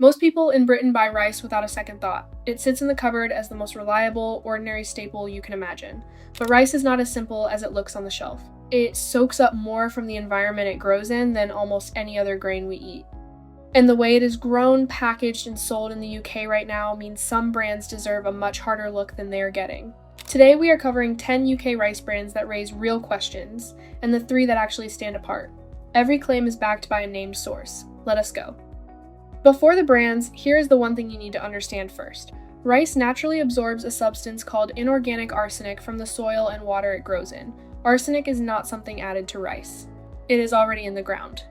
Most people in Britain buy rice without a second thought. It sits in the cupboard as the most reliable, ordinary staple you can imagine. But rice is not as simple as it looks on the shelf. It soaks up more from the environment it grows in than almost any other grain we eat. And the way it is grown, packaged, and sold in the UK right now means some brands deserve a much harder look than they are getting. Today we are covering 10 UK rice brands that raise real questions, and the 3 that actually stand apart. Every claim is backed by a named source. Let us go. Before the brands, here is the one thing you need to understand first. Rice naturally absorbs a substance called inorganic arsenic from the soil and water it grows in. Arsenic is not something added to rice. It is already in the ground.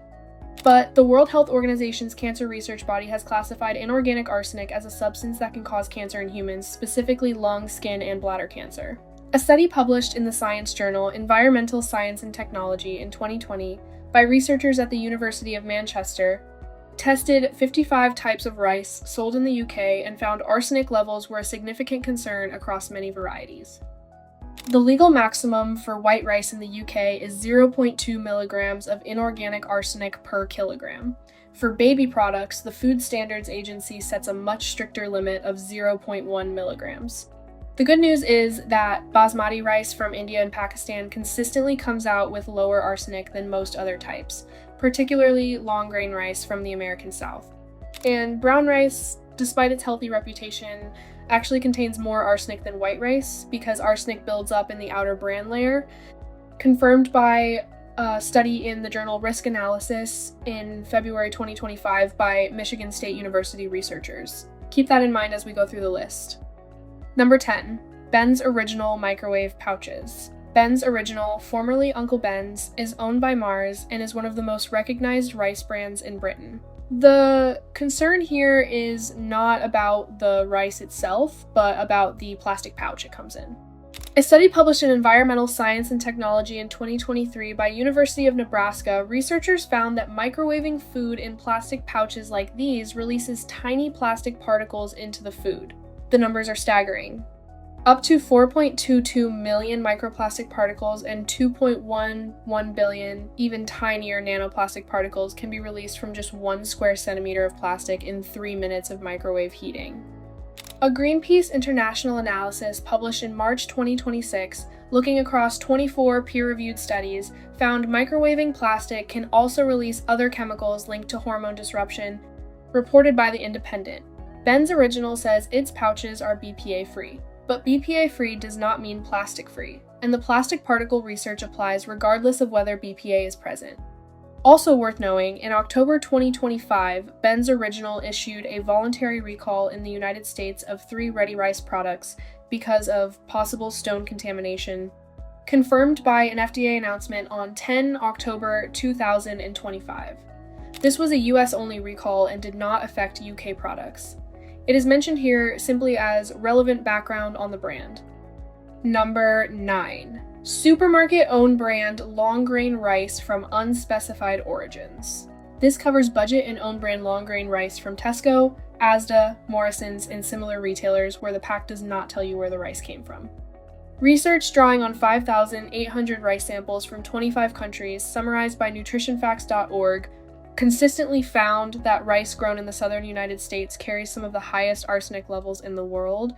But the World Health Organization's cancer research body has classified inorganic arsenic as a substance that can cause cancer in humans, specifically lung, skin, and bladder cancer. A study published in the science journal Environmental Science and Technology in 2020 by researchers at the University of Manchester tested 55 types of rice sold in the UK and found arsenic levels were a significant concern across many varieties. The legal maximum for white rice in the UK is 0.2 milligrams of inorganic arsenic per kilogram. For baby products, the Food Standards Agency sets a much stricter limit of 0.1 milligrams. The good news is that basmati rice from India and Pakistan consistently comes out with lower arsenic than most other types, particularly long grain rice from the American South. And brown rice, despite its healthy reputation, actually contains more arsenic than white rice because arsenic builds up in the outer bran layer, confirmed by a study in the journal Risk Analysis in February 2025 by Michigan State University researchers. Keep that in mind as we go through the list. Number 10, Ben's Original Microwave Pouches. Ben's Original, formerly Uncle Ben's, is owned by Mars and is one of the most recognized rice brands in Britain. The concern here is not about the rice itself, but about the plastic pouch it comes in. A study published in Environmental Science and Technology in 2023 by University of Nebraska, researchers found that microwaving food in plastic pouches like these releases tiny plastic particles into the food. The numbers are staggering. Up to 4.22 million microplastic particles and 2.11 billion, even tinier nanoplastic particles can be released from just 1 square centimeter of plastic in 3 minutes of microwave heating. A Greenpeace International analysis published in March 2026, looking across 24 peer-reviewed studies, found microwaving plastic can also release other chemicals linked to hormone disruption, reported by The Independent. Ben's Original says its pouches are BPA-free. But BPA-free does not mean plastic-free, and the plastic particle research applies regardless of whether BPA is present. Also worth knowing, in October 2025, Ben's Original issued a voluntary recall in the United States of 3 ready rice products because of possible stone contamination, confirmed by an FDA announcement on 10 October 2025. This was a US-only recall and did not affect UK products. It is mentioned here simply as relevant background on the brand. Number 9. Supermarket-owned brand long grain rice from unspecified origins. This covers budget and own brand long grain rice from Tesco, Asda, Morrisons, and similar retailers where the pack does not tell you where the rice came from. Research drawing on 5,800 rice samples from 25 countries, summarized by nutritionfacts.org, consistently found that rice grown in the southern United States carries some of the highest arsenic levels in the world.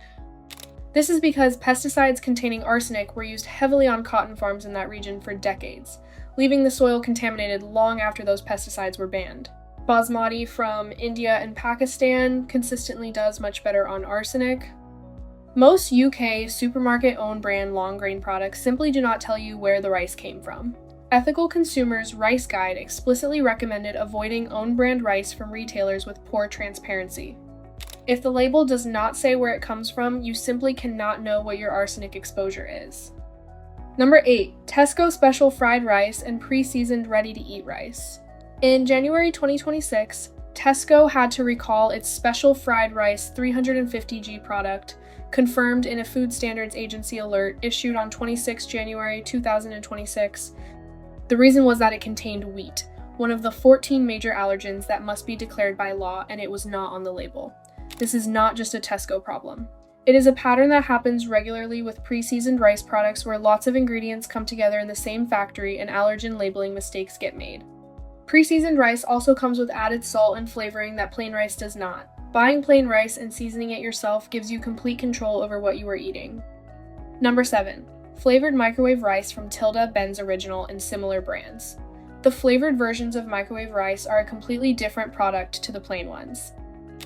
This is because pesticides containing arsenic were used heavily on cotton farms in that region for decades, leaving the soil contaminated long after those pesticides were banned. Basmati from India and Pakistan consistently does much better on arsenic. Most UK supermarket-owned brand long grain products simply do not tell you where the rice came from. Ethical Consumer's Rice Guide explicitly recommended avoiding own-brand rice from retailers with poor transparency. If the label does not say where it comes from, you simply cannot know what your arsenic exposure is. Number 8. Tesco Special Fried Rice and Pre-Seasoned Ready-to-Eat Rice. In January 2026, Tesco had to recall its Special Fried Rice 350g product, confirmed in a Food Standards Agency alert issued on 26 January 2026. The reason was that it contained wheat, one of the 14 major allergens that must be declared by law, and it was not on the label. This is not just a Tesco problem. It is a pattern that happens regularly with pre-seasoned rice products where lots of ingredients come together in the same factory and allergen labeling mistakes get made. Pre-seasoned rice also comes with added salt and flavoring that plain rice does not. Buying plain rice and seasoning it yourself gives you complete control over what you are eating. Number 7. Flavored microwave rice from Tilda, Ben's Original, and similar brands. The flavored versions of microwave rice are a completely different product to the plain ones.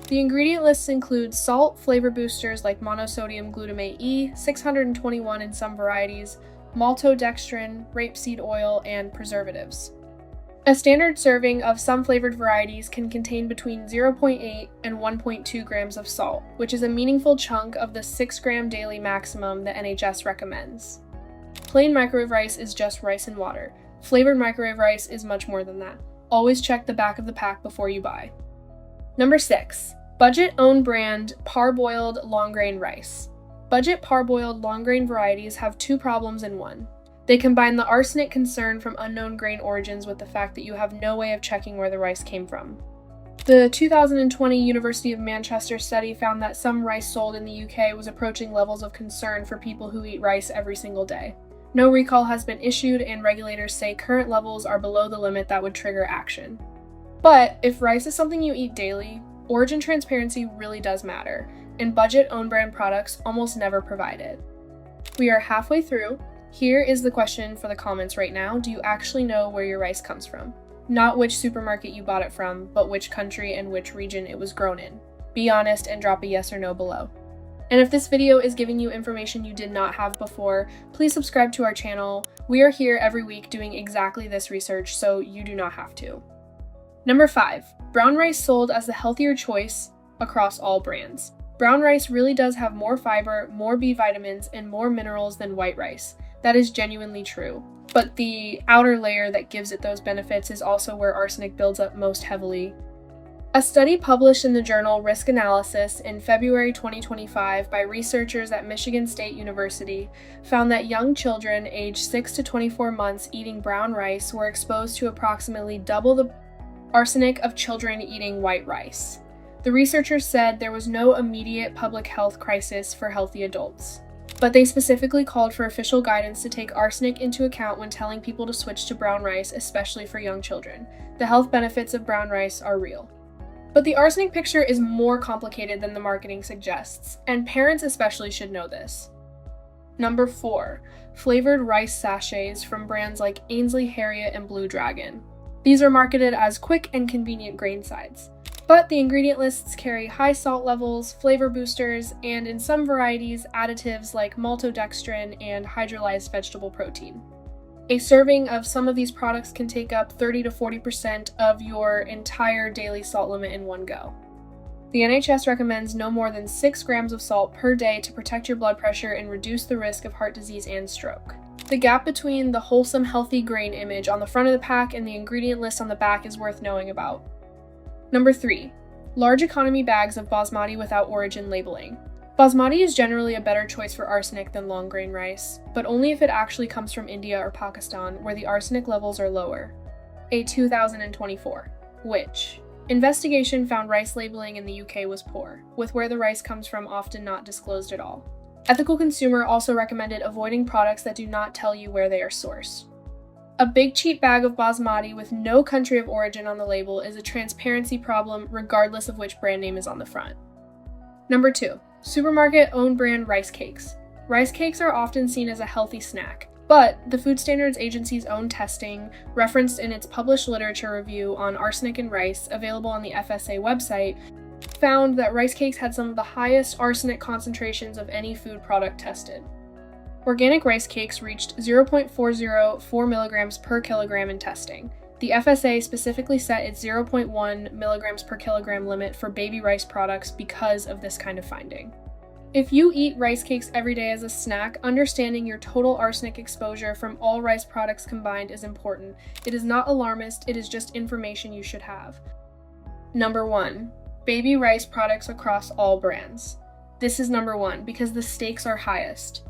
The ingredient lists include salt, flavor boosters like monosodium glutamate E, 621 in some varieties, maltodextrin, rapeseed oil, and preservatives. A standard serving of some flavored varieties can contain between 0.8 and 1.2 grams of salt, which is a meaningful chunk of the 6-gram daily maximum the NHS recommends. Plain microwave rice is just rice and water. Flavored microwave rice is much more than that. Always check the back of the pack before you buy. Number 6. Budget own brand parboiled long grain rice. Budget parboiled long grain varieties have 2 problems in one. They combine the arsenic concern from unknown grain origins with the fact that you have no way of checking where the rice came from. The 2020 University of Manchester study found that some rice sold in the UK was approaching levels of concern for people who eat rice every single day. No recall has been issued, and regulators say current levels are below the limit that would trigger action. But if rice is something you eat daily, origin transparency really does matter, and budget own brand products almost never provide it. We are halfway through. Here is the question for the comments right now. Do you actually know where your rice comes from? Not which supermarket you bought it from, but which country and which region it was grown in. Be honest and drop a yes or no below. And if this video is giving you information you did not have before, please subscribe to our channel. We are here every week doing exactly this research, so you do not have to. Number 5. Brown rice sold as the healthier choice across all brands. Brown rice really does have more fiber, more B vitamins, and more minerals than white rice. That is genuinely true. But the outer layer that gives it those benefits is also where arsenic builds up most heavily. A study published in the journal Risk Analysis in February 2025 by researchers at Michigan State University found that young children aged 6 to 24 months eating brown rice were exposed to approximately double the arsenic of children eating white rice. The researchers said there was no immediate public health crisis for healthy adults, but they specifically called for official guidance to take arsenic into account when telling people to switch to brown rice, especially for young children. The health benefits of brown rice are real. But the arsenic picture is more complicated than the marketing suggests, and parents especially should know this. Number 4. Flavored rice sachets from brands like Ainsley Harriet and Blue Dragon. These are marketed as quick and convenient grain sides. But the ingredient lists carry high salt levels, flavor boosters, and in some varieties, additives like maltodextrin and hydrolyzed vegetable protein. A serving of some of these products can take up 30 to 40% of your entire daily salt limit in one go. The NHS recommends no more than 6 grams of salt per day to protect your blood pressure and reduce the risk of heart disease and stroke. The gap between the wholesome, healthy grain image on the front of the pack and the ingredient list on the back is worth knowing about. Number 3. Large economy bags of basmati without origin labeling. Basmati is generally a better choice for arsenic than long grain rice, but only if it actually comes from India or Pakistan, where the arsenic levels are lower. A 2024. Which investigation found rice labeling in the UK was poor, with where the rice comes from often not disclosed at all. Ethical Consumer also recommended avoiding products that do not tell you where they are sourced. A big cheap bag of basmati with no country of origin on the label is a transparency problem regardless of which brand name is on the front. Number 2. Supermarket own brand rice cakes. Rice cakes are often seen as a healthy snack, but the Food Standards Agency's own testing, referenced in its published literature review on arsenic in rice, available on the FSA website, found that rice cakes had some of the highest arsenic concentrations of any food product tested. Organic rice cakes reached 0.404 milligrams per kilogram in testing. The FSA specifically set its 0.1 milligrams per kilogram limit for baby rice products because of this kind of finding. If you eat rice cakes every day as a snack, understanding your total arsenic exposure from all rice products combined is important. It is not alarmist, it is just information you should have. Number 1. Baby rice products across all brands. This is number 1 because the stakes are highest.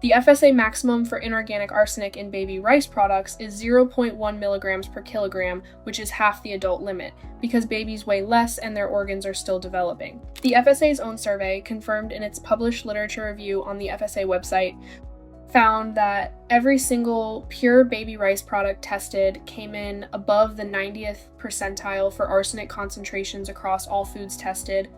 The FSA maximum for inorganic arsenic in baby rice products is 0.1 milligrams per kilogram, which is half the adult limit, because babies weigh less and their organs are still developing. The FSA's own survey, confirmed in its published literature review on the FSA website, found that every single pure baby rice product tested came in above the 90th percentile for arsenic concentrations across all foods tested.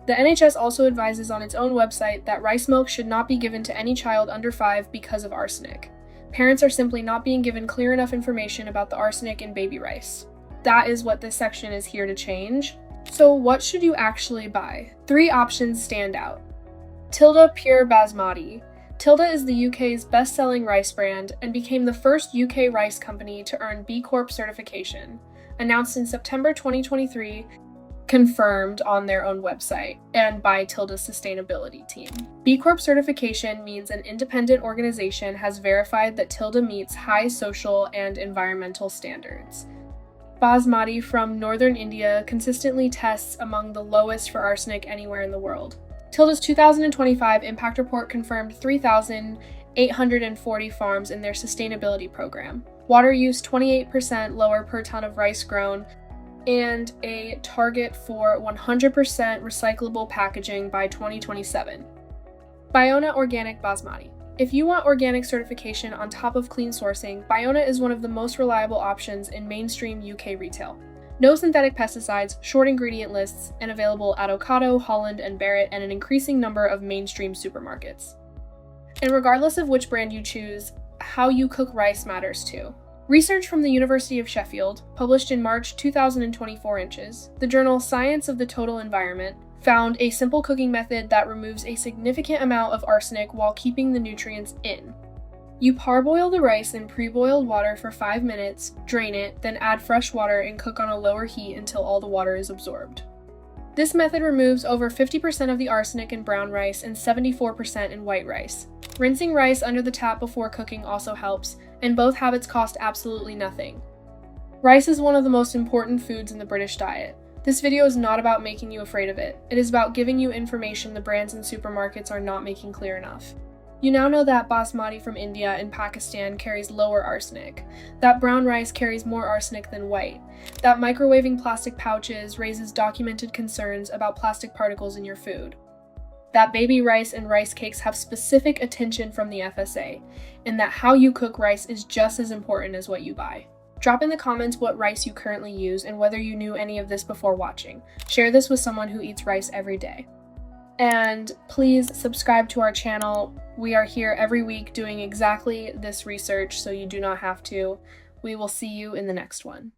The NHS also advises on its own website that rice milk should not be given to any child under 5 because of arsenic. Parents are simply not being given clear enough information about the arsenic in baby rice. That is what this section is here to change. So what should you actually buy? 3 options stand out. Tilda Pure Basmati. Tilda is the UK's best-selling rice brand and became the first UK rice company to earn B Corp certification, announced in September 2023, confirmed on their own website and by Tilda's sustainability team. B Corp certification means an independent organization has verified that Tilda meets high social and environmental standards. Basmati from northern India consistently tests among the lowest for arsenic anywhere in the world. Tilda's 2025 impact report confirmed 3,840 farms in their sustainability program, water use 28% lower per ton of rice grown, and a target for 100% recyclable packaging by 2027. Biona Organic Basmati. If you want organic certification on top of clean sourcing, Biona is one of the most reliable options in mainstream UK retail. No synthetic pesticides, short ingredient lists, and available at Ocado, Holland, and Barrett, and an increasing number of mainstream supermarkets. And regardless of which brand you choose, how you cook rice matters too. Research from the University of Sheffield, published in March 2024 inches, the journal Science of the Total Environment, found a simple cooking method that removes a significant amount of arsenic while keeping the nutrients in. You parboil the rice in pre-boiled water for 5 minutes, drain it, then add fresh water and cook on a lower heat until all the water is absorbed. This method removes over 50% of the arsenic in brown rice and 74% in white rice. Rinsing rice under the tap before cooking also helps, and both habits cost absolutely nothing. Rice is one of the most important foods in the British diet. This video is not about making you afraid of it. It is about giving you information the brands and supermarkets are not making clear enough. You now know that basmati from India and Pakistan carries lower arsenic, that brown rice carries more arsenic than white, that microwaving plastic pouches raises documented concerns about plastic particles in your food, that baby rice and rice cakes have specific attention from the FSA, and that how you cook rice is just as important as what you buy. Drop in the comments what rice you currently use and whether you knew any of this before watching. Share this with someone who eats rice every day. And please subscribe to our channel. We are here every week doing exactly this research, so you do not have to. We will see you in the next one.